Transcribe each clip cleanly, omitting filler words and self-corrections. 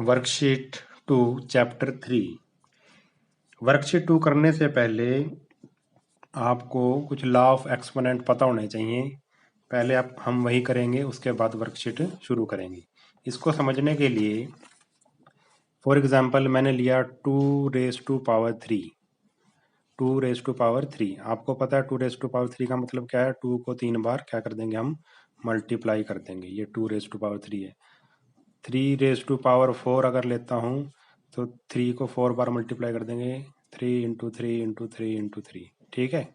Worksheet 2 chapter 3। Worksheet 2 करने से पहले आपको कुछ लॉ ऑफ एक्सपोनेंट पता होने चाहिए। पहले हम वही करेंगे, उसके बाद वर्कशीट शुरू करेंगे। इसको समझने के लिए फॉर एग्जांपल मैंने लिया 2⁻3। 2⁻3 आपको पता है 2⁻3 का मतलब क्या है। 2 को 3 बार क्या कर देंगे, हम मल्टीप्लाई कर देंगे। ये 2⁻3 है। 3⁻4 अगर लेता हूँ तो 3 को 4 बार मल्टीप्लाई कर देंगे। 3 × 3 × 3 × 3, ठीक है।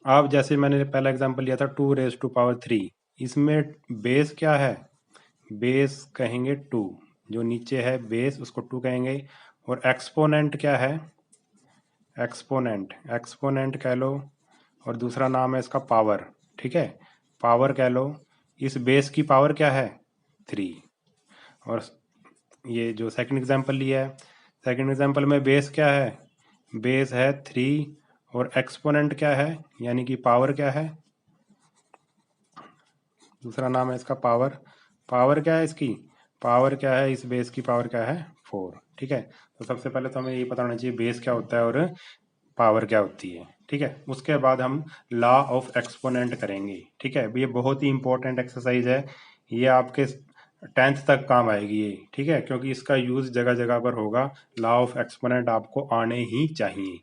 अब जैसे मैंने पहला एग्जांपल लिया था 2⁻3, इसमें बेस क्या है, बेस कहेंगे 2, जो नीचे है बेस उसको 2 कहेंगे। और एक्सपोनेंट क्या है, एक्सपोनेंट, एक्सपोनेंट कह लो, और दूसरा नाम है इसका पावर, ठीक है, पावर कह लो। इस बेस की पावर क्या है, 3। और ये जो सेकंड एग्जांपल लिया है, सेकंड एग्जांपल में बेस क्या है, बेस है 3, और एक्सपोनेंट क्या है, यानी कि पावर क्या है, दूसरा नाम है इसका पावर। पावर क्या है इसकी, पावर क्या है, इस बेस की पावर क्या है, 4, ठीक है। तो सबसे पहले तो हमें ये पता होना चाहिए बेस क्या होता है और पावर क्या होती है, ठीक है। उसके बाद हम लॉ ऑफ एक्सपोनेंट करेंगे, ठीक है। ये बहुत ही इंपॉर्टेंट एक्सरसाइज है, ये आपके 10th तक काम आएगी ये, ठीक है, क्योंकि इसका यूज जगह जगह पर होगा। लॉ ऑफ एक्सपोनेंट आपको आने ही चाहिए।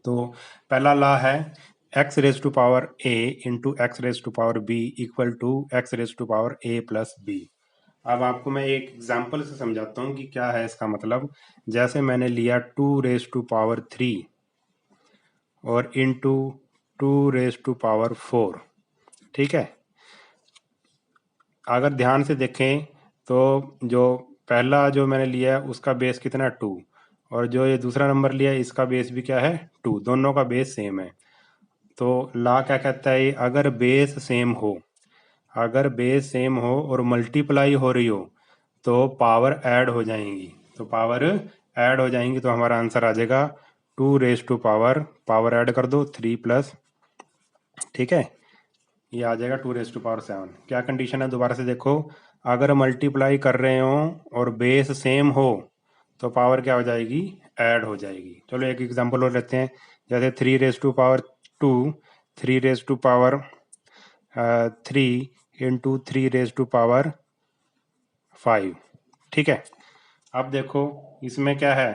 तो पहला लॉ है x⁻a into x⁻b equal to x⁻a+b। अब आपको मैं एक एग्जांपल से समझाता हूँ कि क्या है इसका मतलब। जैसे मैंने लिया 2⁻3 और इंटू 2⁻4, ठीक है। अगर ध्यान से देखें तो जो पहला जो मैंने लिया है उसका बेस कितना, 2, और जो ये दूसरा नंबर लिया है इसका बेस भी क्या है, 2, दोनों का बेस सेम है। तो लॉ क्या कहता है, अगर बेस सेम हो, अगर बेस सेम हो और मल्टीप्लाई हो रही हो तो पावर ऐड हो जाएंगी। तो पावर ऐड हो जाएंगी तो हमारा आंसर आ जाएगा 2 पावर ऐड कर दो 3+, ठीक है, ये आ जाएगा 2⁻7। क्या कंडीशन है, दोबारा से देखो। अगर मल्टीप्लाई कर रहे हो और बेस सेम हो तो पावर क्या हो जाएगी, ऐड हो जाएगी। चलो एक एग्जांपल और लेते हैं। जैसे 3⁻2, 3 इंटू 3⁻5, ठीक है। अब देखो इसमें क्या है,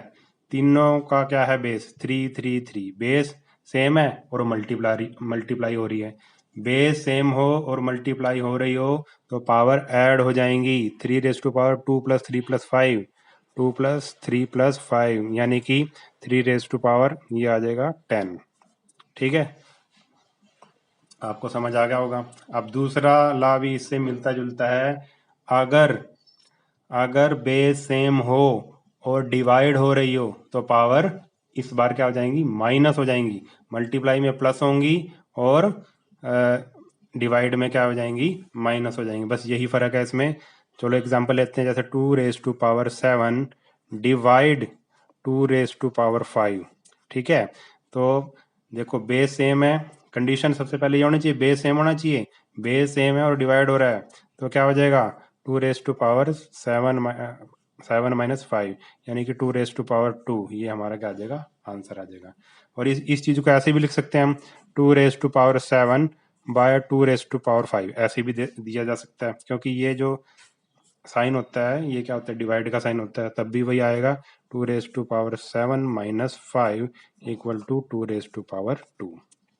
तीनों का क्या है बेस, 3 बेस सेम है और मल्टीप्लाई हो रही है। बेस सेम हो और मल्टीप्लाई हो रही हो तो पावर ऐड हो जाएंगी। 3⁻2 + 3 + 5, 2 + 3 + 5, यानी कि 3 ये आ जाएगा 10, ठीक है। आपको समझ आ गया होगा। अब दूसरा लॉ भी इससे मिलता जुलता है। अगर अगर बेस सेम हो और डिवाइड हो रही हो तो पावर इस बार क्या हो जाएंगी, माइनस हो जाएंगी। मल्टीप्लाई में प्लस होंगी और डिवाइड में क्या हो जाएंगी, माइनस हो जाएंगी। बस यही फर्क है इसमें। चलो एग्जांपल लेते हैं, जैसे 2⁻7 डिवाइड 2�5, ठीक है। तो देखो बेस सेम है, कंडीशन सबसे पहले ये होनी चाहिए, बेस सेम होना चाहिए। बेस सेम है और डिवाइड हो रहा है तो क्या हो जाएगा, 2⁻7 यानी कि 2⁻2, ये हमारा क्या आ जाएगा, आंसर आ जाएगा। और इस चीज को ऐसे भी लिख सकते हैं हम, 2⁻7/2�5, ऐसे भी दिया जा सकता है, क्योंकि ये जो साइन होता है ये क्या होता है, डिवाइड का साइन होता है, तब भी वही आएगा। 2⁻7 - 5 इक्वल टू 2⁻2,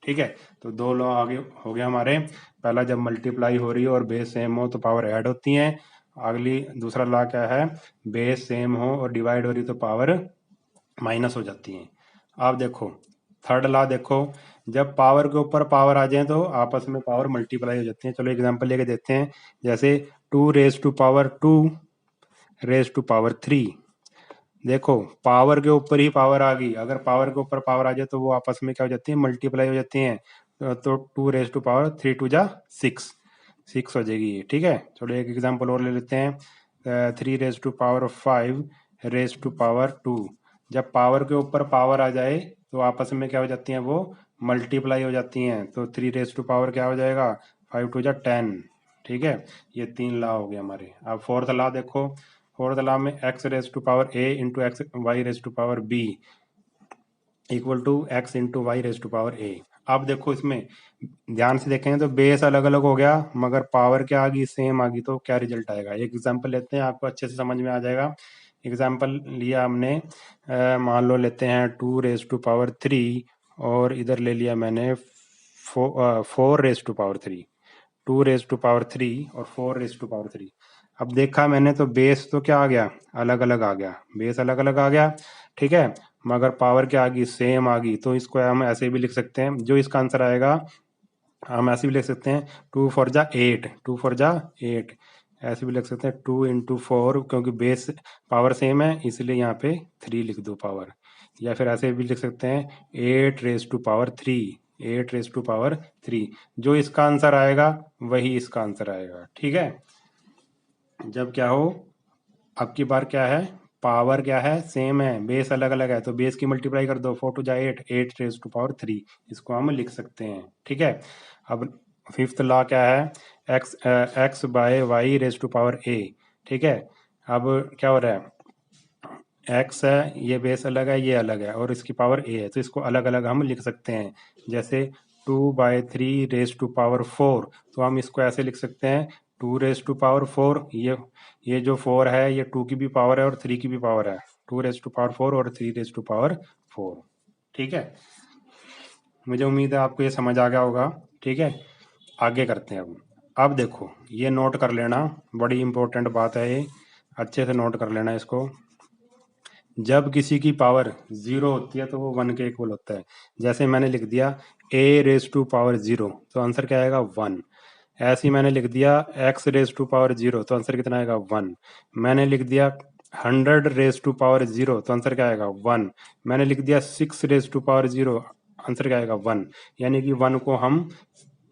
ठीक है। तो दो लॉ आगे हो गए हमारे। पहला जब मल्टीप्लाई हो रही हो और बेस सेम हो तो पावर ऐड होती है। अगली दूसरा लॉ क्या है, बेस सेम हो और डिवाइड हो रही तो पावर माइनस हो जाती है। आप देखो थर्ड लॉ देखो, जब पावर के ऊपर पावर आ जाए तो आपस में पावर मल्टीप्लाई हो जाती है। चलो एग्जांपल लेके देखते हैं। जैसे 2⁻2⁻3, देखो पावर के ऊपर ही पावर आ गई। अगर पावर के ऊपर पावर आ जाए तो वो आपस में क्या हो जाती है, मल्टीप्लाई हो जाती हैं। तो 2⁻3 2 जा 6 हो जाएगी ये, ठीक है। चलो एक एग्जांपल और ले लेते हैं। 3⁻5 2, जब पावर के ऊपर पावर आ जाए तो आपस में क्या हो जाती हैं, वो मल्टीप्लाई हो जाती हैं। तो 3 क्या हो जाएगा, 5 2 जा 10, ठीक है। ये 3 लॉ हो गए हमारे। अब फोर्थ लॉ देखो, फोर्थ लॉ में X raise to power A into X Y raise to power B equal to X into Y raise to power A. अब देखो इसमें ध्यान से देखें तो बेस अलग अलग हो गया मगर पावर क्या आ गई, सेम आ गई, तो क्या रिजल्ट आएगा। एक एग्जांपल लेते हैं, आपको अच्छे से समझ में आ जाएगा। एग्जांपल लिया हमने, मान लो लेते हैं 2 रेज टू पावर 3 और इधर ले लिया मैंने 4 raise to power 3, 2 raise to power 3 और 4 रेज टू पावर 3। अब देखा मैंने तो बेस तो क्या आ गया, अलग अलग आ गया, बेस अलग अलग आ गया, ठीक है, मगर पावर क्या आ गई, सेम आ गई। तो इसको हम ऐसे भी लिख सकते हैं, जो इसका आंसर आएगा हम ऐसे भी लिख सकते हैं 2 4 जा 8, 2 4 जा 8, ऐसे भी लिख सकते हैं 2 इंटू 4, क्योंकि बेस पावर सेम है इसलिए यहाँ पे 3 लिख दो पावर। या फिर ऐसे भी लिख सकते हैं 8 raise to power 3, 8 raise to power 3। जो इसका आंसर आएगा वही इसका आंसर आएगा, ठीक है। जब क्या हो, अब की बार क्या है, पावर क्या है, सेम है, बेस अलग अलग है, तो बेस की मल्टीप्लाई कर दो, 4 2 जा 8, 8 रेज टू पावर 3, इसको हम लिख सकते हैं, ठीक है। अब फिफ्थ लॉ क्या है, X X by Y raise to power A, ठीक है। अब क्या हो रहा है, एक्स है, ये बेस अलग है, ये अलग है, और इसकी पावर ए है, तो इसको अलग अलग हम लिख सकते हैं। जैसे 2/3 रेज टू पावर 4, तो हम इसको ऐसे लिख सकते हैं 2 रेज टू पावर 4, ये जो 4 है ये 2 की भी पावर है और 3 की भी पावर है, 2 रेज टू पावर 4 और 3 रेज टू पावर 4, ठीक है। मुझे उम्मीद है आपको ये समझ आ गया होगा, ठीक है। आगे करते हैं अब देखो ये नोट कर लेना, बड़ी इंपॉर्टेंट बात है ये, अच्छे से नोट कर लेना इसको। जब किसी की पावर 0 होती है तो वो 1 के इक्वल होता है। जैसे मैंने लिख दिया a रेज टू पावर 0, तो आंसर क्या आएगा 1। ऐसे ही मैंने लिख दिया x रेज टू पावर 0, तो आंसर कितना आएगा 1। मैंने लिख दिया 100 रेज टू पावर 0, तो आंसर क्या आएगा 1। मैंने लिख दिया 6 रेज टू पावर 0, आंसर क्या आएगा 1। यानी कि 1 को हम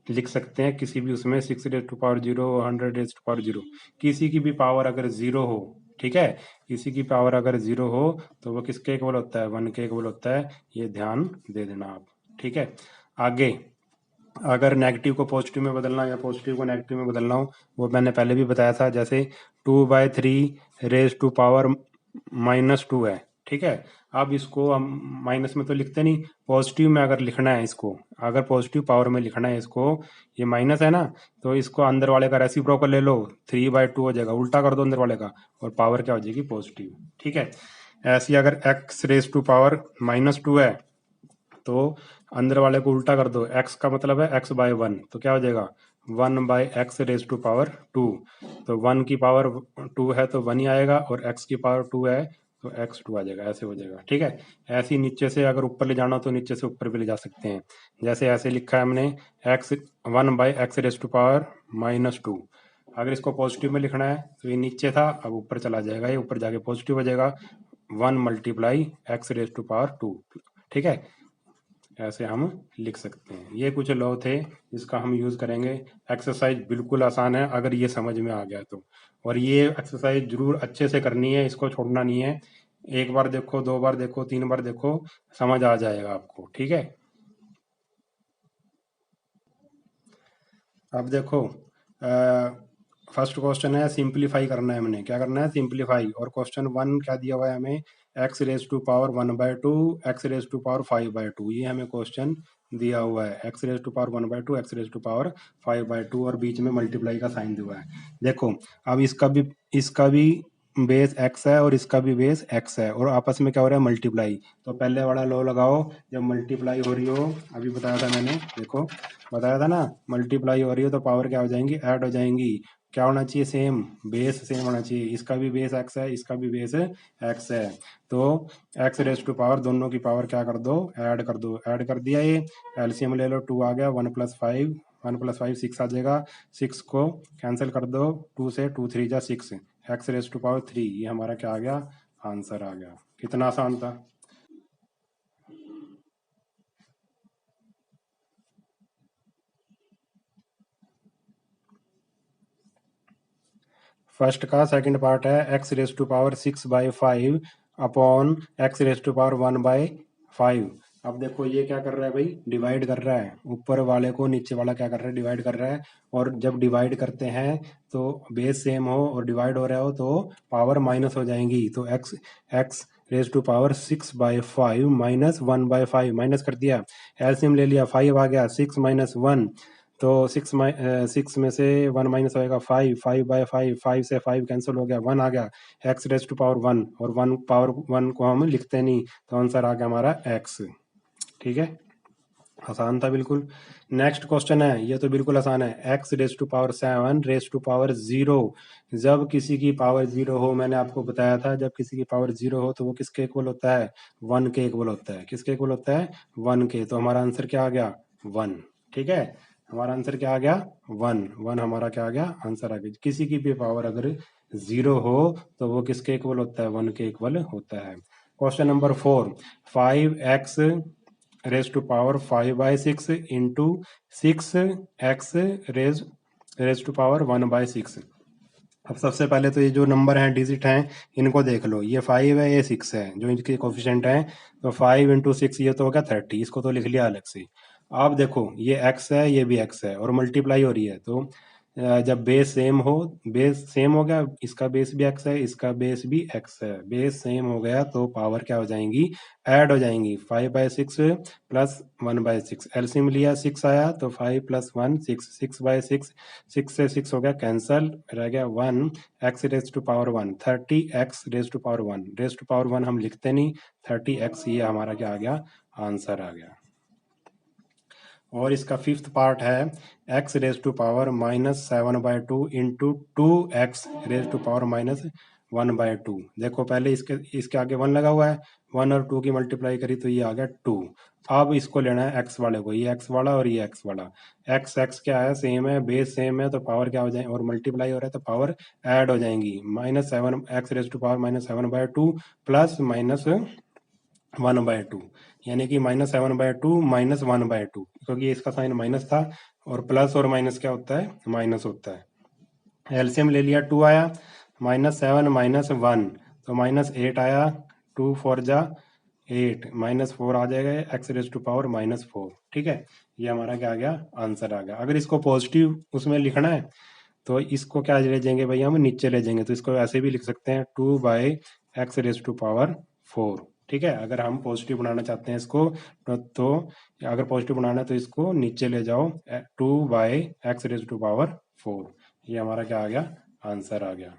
लिख सकते हैं किसी भी उसमें, 6 raise to power 0, 100 raise to power 0, किसी की भी पावर अगर 0 हो, ठीक है, किसी की पावर अगर 0 हो तो वो किसके इक्वल होता है, 1 के इक्वल होता है। ये ध्यान दे देना आप, ठीक है। आगे अगर नेगेटिव को पॉजिटिव में बदलना या पॉजिटिव को नेगेटिव में बदलना हो, वो मैंने पहले भी बताया था। जैसे 2/3 रेज टू पावर -2 है, ठीक है। अब इसको हम माइनस में तो लिखते नहीं, पॉजिटिव में अगर लिखना है इसको, अगर पॉजिटिव पावर में लिखना है इसको, ये माइनस है ना, तो इसको अंदर वाले का रेसिप्रोकल ले लो, 3/2 हो जाएगा, उल्टा कर दो अंदर वाले का, और पावर क्या हो जाएगी, पॉजिटिव, ठीक है। ऐसी अगर x रेज टू पावर -2 है तो अंदर वाले को उल्टा कर दो, x का मतलब है x/1, तो क्या हो जाएगा 1/x रेज टू पावर 2। तो 1 की पावर 2 है तो 1 ही आएगा, और x की पावर 2 है तो x2 आ जाएगा, ऐसे हो जाएगा, ठीक है। ऐसे ही नीचे से अगर ऊपर ले जाना हो तो नीचे से ऊपर भी ले जा सकते हैं। जैसे ऐसे लिखा है हमने x 1/x raise to power -2। अगर इसको पॉजिटिव में लिखना है तो ये नीचे था, अब ऊपर चला जाएगा, ये ऊपर जाके पॉजिटिव हो जाएगा, 1 × x रेज टू पावर 2, ठीक है। ऐसे हम लिख सकते हैं। ये कुछ लॉ थे जिसका हम यूज करेंगे। एक्सरसाइज बिल्कुल आसान है अगर ये समझ में आ गया तो, और ये एक्सरसाइज जरूर अच्छे से करनी है, इसको छोड़ना नहीं है। एक बार देखो, 2 बार देखो, 3 बार देखो, समझ आ जाएगा आपको, ठीक है। अब देखो फर्स्ट क्वेश्चन है, सिंपलीफाई करना है, हमने क्या करना है, सिंपलीफाई। और क्वेश्चन 1 क्या दिया हुआ है हमें, x raise to power 1/2, x raise to power 5/2, ये हमें क्वेश्चन दिया हुआ है, x raise to power 1/2, x raise to power 5/2, और बीच में मल्टीप्लाई का साइन दिया हुआ है। देखो अब इसका भी बेस x है और इसका भी बेस x है, और आपस में क्या हो रहा है, मल्टीप्लाई। तो पहले वाला लॉ लगाओ, जब मल्टीप्लाई हो रही हो, अभी बताया था मैंने, देखो बताया था ना, मल्टीप्लाई हो रही हो तो पावर क्या हो जाएंगी, ऐड हो जाएंगी। क्या होना चाहिए, सेम, बेस सेम होना चाहिए। इसका भी बेस x है, इसका भी बेस x है, तो x रेज टू पावर दोनों की पावर क्या कर दो, ऐड कर दो। ऐड कर दिया, ये एलसीएम ले लो, 2 आ गया, 1 + 5 6 आ जाएगा, 6 को कैंसिल कर दो, 2 से 2 3 जा 6, x रेज टू पावर 3, ये हमारा क्या आ गया, आंसर आ गया। कितना आसान था। फर्स्ट का सेकंड पार्ट है x raise to power 6/5 upon x raise to power 1/5। अब देखो ये क्या कर रहा है भाई, डिवाइड कर रहा है, ऊपर वाले को नीचे वाला क्या कर रहा है, डिवाइड कर रहा है। और जब डिवाइड करते हैं तो बेस सेम हो और डिवाइड हो रहा हो तो पावर माइनस हो जाएंगी। तो X X raise to power 6/5 minus 1/5 minus कर दिया, एलसीएम ले लिया, 5 आ गया, 6 - 1, तो 6 में से 1 माइनस होएगा 5, 5/5, 5 से 5 कैंसिल हो गया, 1 आ गया, एक्स रेज टू पावर 1, और 1 पावर 1 को हम लिखते नहीं, तो आंसर आ गया हमारा एक्स। ठीक है, आसान था बिल्कुल। नेक्स्ट क्वेश्चन है, ये तो बिल्कुल आसान है, X raise to power 7 raise to power 0। जब किसी की पावर 0 हो, मैंने आपको बताया था जब किसी की पावर 0 हो तो वो किसके इक्वल होता है, 1 के इक्वल होता है। किसके इक्वल होता है, 1 के। तो हमारा आंसर क्या आ गया, 1। ठीक है, हमारा आंसर क्या आ गया, 1। 1 हमारा क्या आ गया, आंसर आ गया। किसी की भी पावर अगर 0 हो तो वो किसके इक्वल होता है, 1 के इक्वल होता है। Question number 4, 5x raise to power 5/6 into 6x raise to power 1/6। अब सबसे पहले तो ये जो नंबर हैं, डिजिट हैं, इनको देख लो। ये 5 है, ये 6 है, जो इनके कोफिशिएंट हैं। तो 5 × 6 ये तो होगा 30, इसको तो लिख लिया अलग से। अब देखो ये x है, ये भी x है, और मल्टीप्लाई हो रही है। तो जब बेस सेम हो, बेस सेम हो गया, इसका बेस भी x है, इसका बेस भी x है, बेस सेम हो गया तो पावर क्या हो जाएंगी, ऐड हो जाएंगी। 5/6 प्लस 1/6, एलसीएम लिया, 6 आया, तो 5 + 1 6, 6/6, 6 से 6 हो गया कैंसल, रह गया 1, x raise to power 1, 30x raise to power 1, raise to power 1 हम लिखते नहीं, 30x ये हमारा क्या आ गया, आंसर आ गया। और इसका फिफ्थ पार्ट है, x raise to power -7/2 into 2x raise to power -1/2। देखो पहले इसके आगे 1 लगा हुआ है, 1 और 2 की मल्टीप्लाई करी तो ये आ गया 2। अब इसको लेना है x वाले को, ये x वाला और ये x वाला। x क्या है, सेम है, बेस सेम है, तो पावर क्या हो जाए, और मल्टीप्लाई हो रहा है तो पावर ऐड हो जाएंगी। -7 x raise to power -7/2 plus -1/2, यानी कि -7/2 -1/2, क्योंकि इसका साइन माइनस था, और प्लस और माइनस क्या होता है, माइनस होता है। एलसीएम ले लिया, 2 आया, -7 -1 तो -8 आया, 2 4 जा 8, -4 आ जाएगा, एक्स रेज टू पावर -4। ठीक है, ये हमारा क्या आ गया, आंसर आ गया। अगर इसको पॉजिटिव उसमें लिखना है तो इसको क्या ले जाएंगे भाई, हम नीचे ले जाएंगे, तो इसको ऐसे भी लिख सकते हैं, 2/x रेज टू पावर 4। ठीक है, अगर हम पॉजिटिव बनाना चाहते हैं इसको तो अगर पॉजिटिव बनाना है तो इसको नीचे ले जाओ, 2/x रेज टू पावर 4। ये हमारा क्या आ गया, आंसर आ गया।